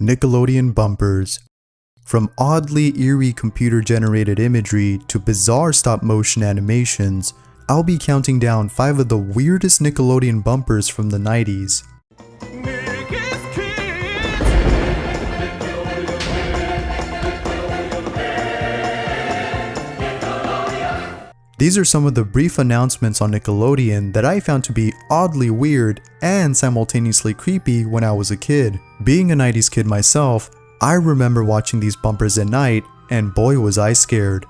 Nickelodeon bumpers. From oddly eerie computer-generated imagery to bizarre stop-motion animations, I'll be counting down 5 of the weirdest Nickelodeon bumpers from the 90s. These are some of the brief announcements on Nickelodeon that I found to be oddly weird and simultaneously creepy when I was a kid. Being a 90s kid myself, I remember watching these bumpers at night, and boy was I scared.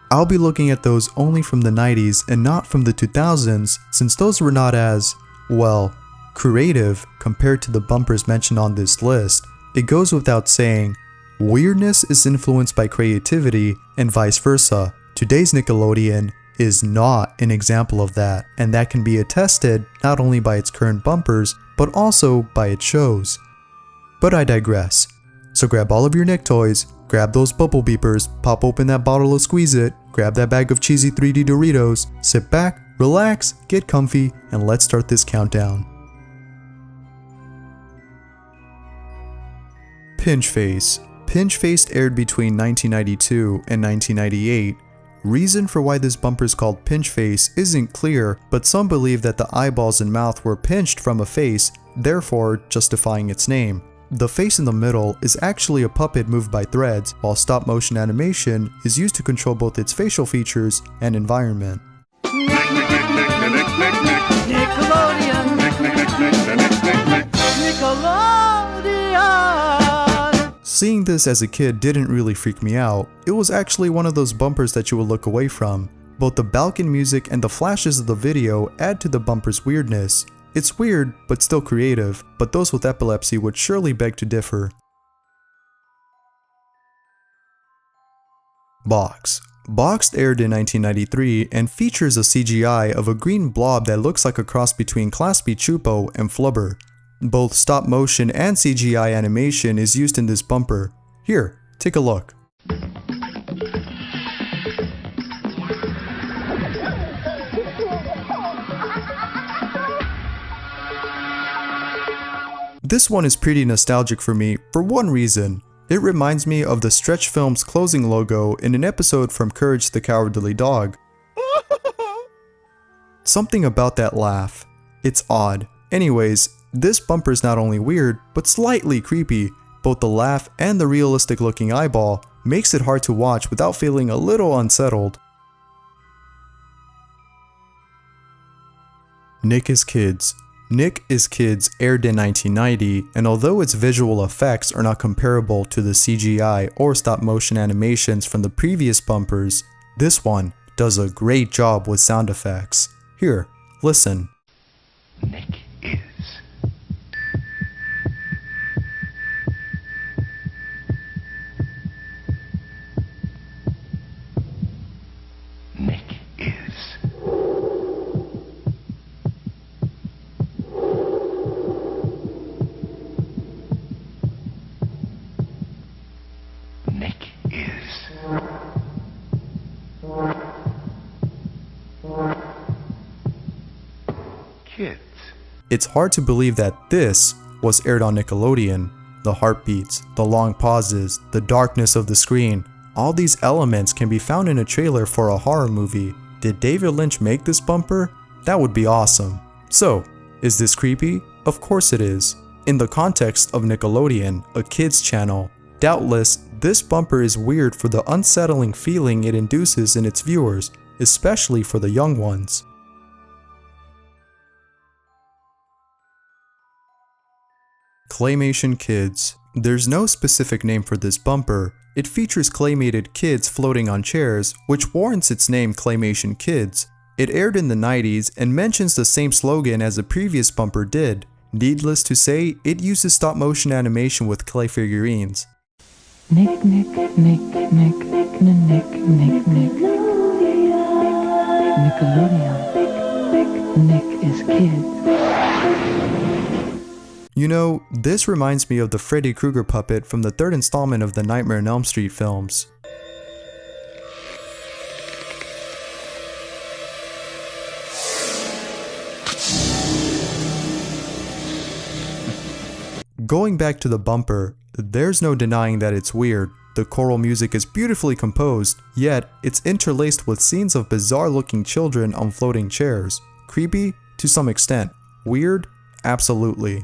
I'll be looking at those only from the 90s and not from the 2000s, since those were not as, well, creative compared to the bumpers mentioned on this list. It goes without saying, weirdness is influenced by creativity and vice versa. Today's Nickelodeon is not an example of that, and that can be attested not only by its current bumpers, but also by its shows. But I digress. So grab all of your Nick toys, grab those bubble beepers, pop open that bottle of Squeeze It, grab that bag of cheesy 3D Doritos, sit back, relax, get comfy, and let's start this countdown. Pinchface. Pinchface aired between 1992 and 1998. Reason for why this bumper is called Pinchface isn't clear, but some believe that the eyeballs and mouth were pinched from a face, therefore justifying its name. The face in the middle is actually a puppet moved by threads, while stop-motion animation is used to control both its facial features and environment. Nickelodeon. Nickelodeon. Seeing this as a kid didn't really freak me out. It was actually one of those bumpers that you will look away from. Both the Balkan music and the flashes of the video add to the bumper's weirdness. It's weird, but still creative, but those with epilepsy would surely beg to differ. Box. Boxed aired in 1993 and features a CGI of a green blob that looks like a cross between Claspy Chupo and Flubber. Both stop motion and CGI animation is used in this bumper. Here, take a look. This one is pretty nostalgic for me for one reason. It reminds me of the Stretch Films closing logo in an episode from Courage the Cowardly Dog. Something about that laugh. It's odd. Anyways, this bumper is not only weird, but slightly creepy. Both the laugh and the realistic looking eyeball makes it hard to watch without feeling a little unsettled. Nick is Kids. Nick is Kids aired in 1990, and although its visual effects are not comparable to the CGI or stop motion animations from the previous bumpers, this one does a great job with sound effects. Here, listen. Nick is. Nick is. Nick is. Kids. It's hard to believe that this was aired on Nickelodeon. The heartbeats, the long pauses, the darkness of the screen, all these elements can be found in a trailer for a horror movie. Did David Lynch make this bumper? That would be awesome. So, is this creepy? Of course it is. In the context of Nickelodeon, a kids channel, doubtless this bumper is weird for the unsettling feeling it induces in its viewers, especially for the young ones. Claymation Kids. There's no specific name for this bumper. It features claymated kids floating on chairs, which warrants its name Claymation Kids. It aired in the 90s and mentions the same slogan as the previous bumper did. Needless to say, it uses stop motion animation with clay figurines. Nick, Nick, Nick, Nick, Nick, Nick, Nick, Nick, Nick. Nickelodeon. Nick is Kids. You know, this reminds me of the Freddy Krueger puppet from the third installment of the Nightmare on Elm Street films. Going back to the bumper, There's no denying that it's weird. The choral music is beautifully composed, yet it's interlaced with scenes of bizarre looking children on floating chairs. Creepy? To some extent. Weird? Absolutely.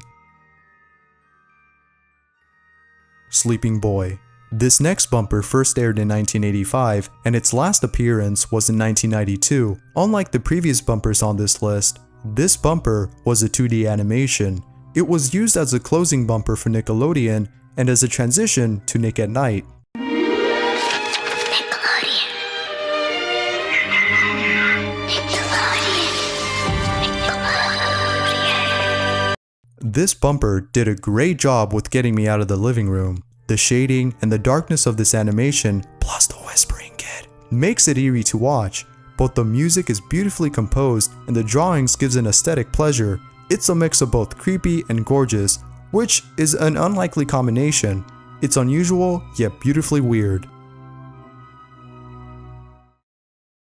Sleeping Boy. This next bumper first aired in 1985, and its last appearance was in 1992. Unlike the previous bumpers on this list, this bumper was a 2D animation. It was used as a closing bumper for Nickelodeon and as a transition to Nick at Night. This bumper did a great job with getting me out of the living room. The shading and the darkness of this animation, plus the whispering kid, makes it eerie to watch. Both the music is beautifully composed and the drawings gives an aesthetic pleasure. It's a mix of both creepy and gorgeous, which is an unlikely combination. It's unusual, yet beautifully weird.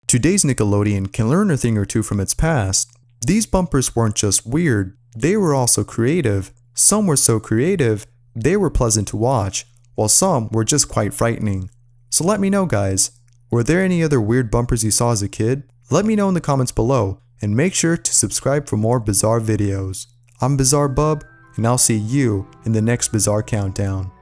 Today's Nickelodeon can learn a thing or two from its past. These bumpers weren't just weird, they were also creative. Some were so creative, they were pleasant to watch, while some were just quite frightening. So let me know, guys, were there any other weird bumpers you saw as a kid? Let me know in the comments below, and make sure to subscribe for more bizarre videos. I'm Bizarre Bub, and I'll see you in the next Bizarre Countdown.